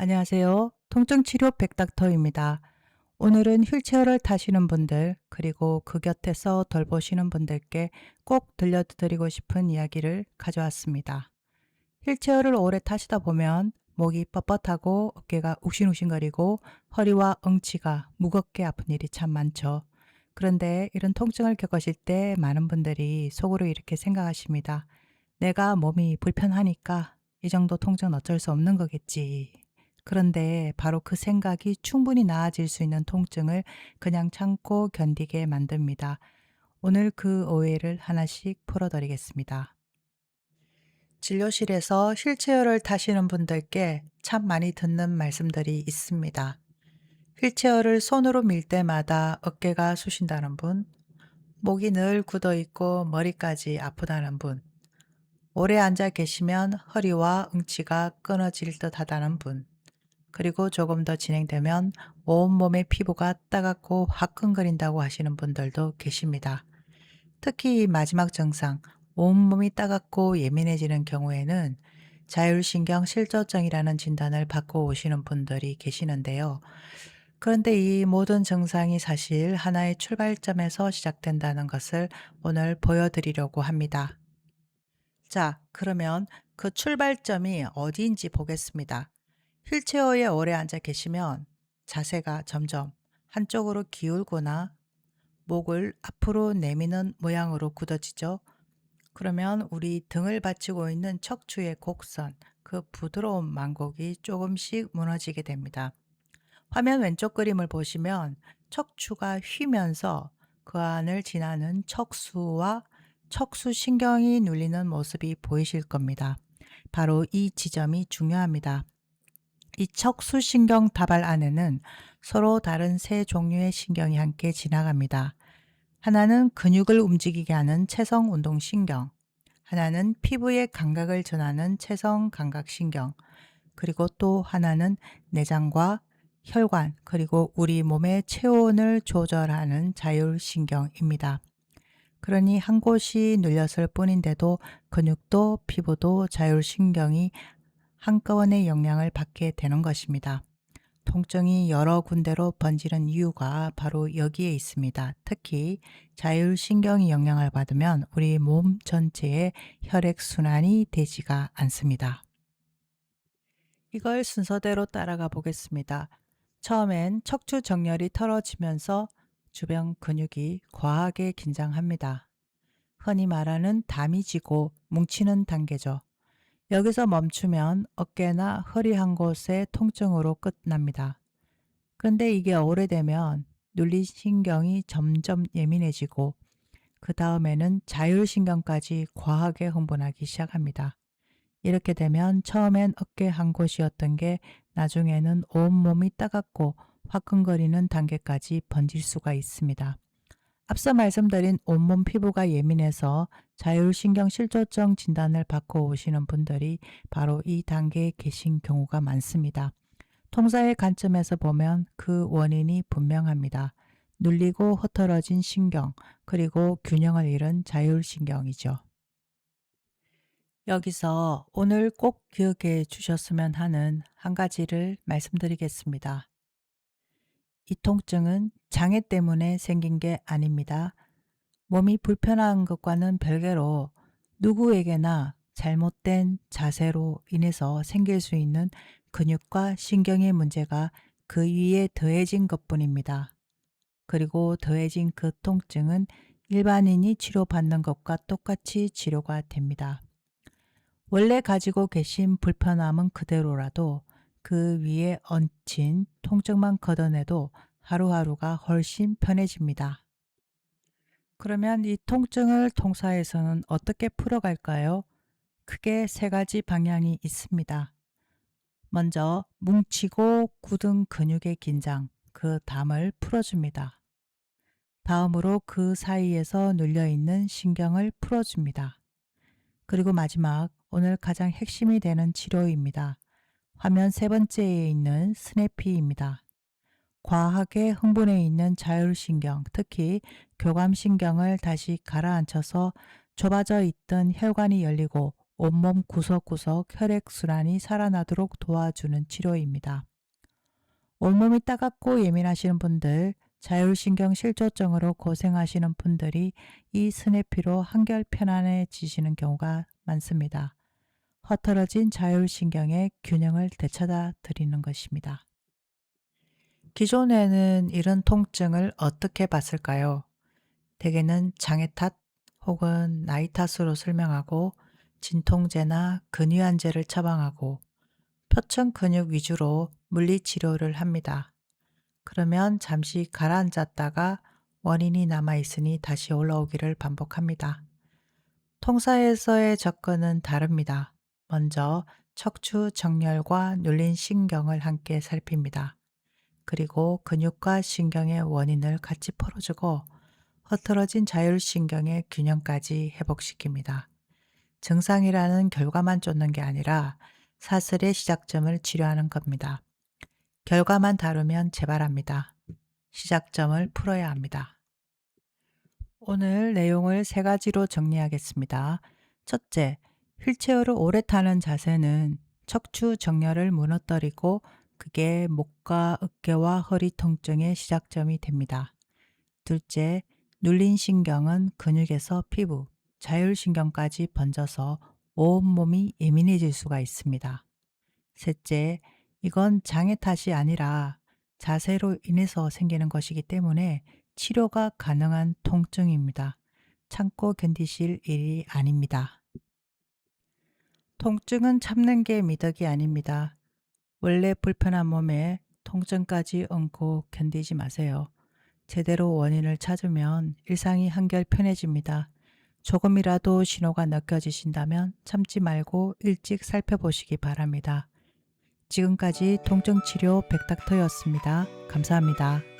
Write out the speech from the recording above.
안녕하세요. 통증치료 백닥터입니다. 오늘은 휠체어를 타시는 분들, 그리고 그 곁에서 돌보시는 분들께 꼭 들려드리고 싶은 이야기를 가져왔습니다. 휠체어를 오래 타시다 보면 목이 뻣뻣하고 어깨가 욱신욱신거리고 허리와 엉치가 무겁게 아픈 일이 참 많죠. 그런데 이런 통증을 겪으실 때 많은 분들이 속으로 이렇게 생각하십니다. 내가 몸이 불편하니까 이 정도 통증은 어쩔 수 없는 거겠지. 그런데 바로 그 생각이 충분히 나아질 수 있는 통증을 그냥 참고 견디게 만듭니다. 오늘 그 오해를 하나씩 풀어드리겠습니다. 진료실에서 휠체어를 타시는 분들께 참 많이 듣는 말씀들이 있습니다. 휠체어를 손으로 밀 때마다 어깨가 쑤신다는 분, 목이 늘 굳어 있고 머리까지 아프다는 분, 오래 앉아 계시면 허리와 응치가 끊어질 듯 하다는 분, 그리고 조금 더 진행되면 온몸의 피부가 따갑고 화끈거린다고 하시는 분들도 계십니다. 특히 이 마지막 증상, 온몸이 따갑고 예민해지는 경우에는 자율신경 실조증이라는 진단을 받고 오시는 분들이 계시는데요. 그런데 이 모든 증상이 사실 하나의 출발점에서 시작된다는 것을 오늘 보여드리려고 합니다. 자, 그러면 그 출발점이 어디인지 보겠습니다. 휠체어에 오래 앉아 계시면 자세가 점점 한쪽으로 기울거나 목을 앞으로 내미는 모양으로 굳어지죠. 그러면 우리 등을 받치고 있는 척추의 곡선, 그 부드러운 만곡이 조금씩 무너지게 됩니다. 화면 왼쪽 그림을 보시면 척추가 휘면서 그 안을 지나는 척수와 척수신경이 눌리는 모습이 보이실 겁니다. 바로 이 지점이 중요합니다. 이 척수신경 다발 안에는 서로 다른 세 종류의 신경이 함께 지나갑니다. 하나는 근육을 움직이게 하는 체성운동신경, 하나는 피부의 감각을 전하는 체성감각신경, 그리고 또 하나는 내장과 혈관, 그리고 우리 몸의 체온을 조절하는 자율신경입니다. 그러니 한 곳이 눌렸을 뿐인데도 근육도 피부도 자율신경이 한꺼번에 영향을 받게 되는 것입니다. 통증이 여러 군데로 번지는 이유가 바로 여기에 있습니다. 특히 자율신경이 영향을 받으면 우리 몸 전체에 혈액순환이 되지가 않습니다. 이걸 순서대로 따라가 보겠습니다. 처음엔 척추 정렬이 털어지면서 주변 근육이 과하게 긴장합니다. 흔히 말하는 담이 지고 뭉치는 단계죠. 여기서 멈추면 어깨나 허리 한 곳의 통증으로 끝납니다. 그런데 이게 오래되면 눌린 신경이 점점 예민해지고 그 다음에는 자율신경까지 과하게 흥분하기 시작합니다. 이렇게 되면 처음엔 어깨 한 곳이었던 게 나중에는 온몸이 따갑고 화끈거리는 단계까지 번질 수가 있습니다. 앞서 말씀드린 온몸 피부가 예민해서 자율신경 실조증 진단을 받고 오시는 분들이 바로 이 단계에 계신 경우가 많습니다. 통사의 관점에서 보면 그 원인이 분명합니다. 눌리고 흐트러진 신경, 그리고 균형을 잃은 자율신경이죠. 여기서 오늘 꼭 기억해 주셨으면 하는 한 가지를 말씀드리겠습니다. 이 통증은 장애 때문에 생긴 게 아닙니다. 몸이 불편한 것과는 별개로 누구에게나 잘못된 자세로 인해서 생길 수 있는 근육과 신경의 문제가 그 위에 더해진 것뿐입니다. 그리고 더해진 그 통증은 일반인이 치료받는 것과 똑같이 치료가 됩니다. 원래 가지고 계신 불편함은 그대로라도 그 위에 얹힌 통증만 걷어내도 하루하루가 훨씬 편해집니다. 그러면 이 통증을 통사에서는 어떻게 풀어갈까요? 크게 세 가지 방향이 있습니다. 먼저 뭉치고 굳은 근육의 긴장, 그 담을 풀어줍니다. 다음으로 그 사이에서 눌려있는 신경을 풀어줍니다. 그리고 마지막, 오늘 가장 핵심이 되는 치료입니다. 화면 세 번째에 있는 스냅피입니다. 과하게 흥분해 있는 자율신경, 특히 교감신경을 다시 가라앉혀서 좁아져 있던 혈관이 열리고 온몸 구석구석 혈액순환이 살아나도록 도와주는 치료입니다. 온몸이 따갑고 예민하시는 분들, 자율신경 실조증으로 고생하시는 분들이 이 스냅피로 한결 편안해지시는 경우가 많습니다. 흐트러진 자율신경의 균형을 되찾아 드리는 것입니다. 기존에는 이런 통증을 어떻게 봤을까요? 대개는 장애 탓 혹은 나이 탓으로 설명하고 진통제나 근위안제를 처방하고 표층 근육 위주로 물리치료를 합니다. 그러면 잠시 가라앉았다가 원인이 남아있으니 다시 올라오기를 반복합니다. 통사에서의 접근은 다릅니다. 먼저 척추 정렬과 눌린 신경을 함께 살핍니다. 그리고 근육과 신경의 원인을 같이 풀어주고 흐트러진 자율신경의 균형까지 회복시킵니다. 증상이라는 결과만 쫓는 게 아니라 사슬의 시작점을 치료하는 겁니다. 결과만 다루면 재발합니다. 시작점을 풀어야 합니다. 오늘 내용을 세 가지로 정리하겠습니다. 첫째, 휠체어를 오래 타는 자세는 척추 정렬을 무너뜨리고 그게 목과 어깨와 허리 통증의 시작점이 됩니다. 둘째, 눌린 신경은 근육에서 피부, 자율신경까지 번져서 온몸이 예민해질 수가 있습니다. 셋째, 이건 장애 탓이 아니라 자세로 인해서 생기는 것이기 때문에 치료가 가능한 통증입니다. 참고 견디실 일이 아닙니다. 통증은 참는 게 미덕이 아닙니다. 원래 불편한 몸에 통증까지 얹고 견디지 마세요. 제대로 원인을 찾으면 일상이 한결 편해집니다. 조금이라도 신호가 느껴지신다면 참지 말고 일찍 살펴보시기 바랍니다. 지금까지 통증치료 백닥터였습니다. 감사합니다.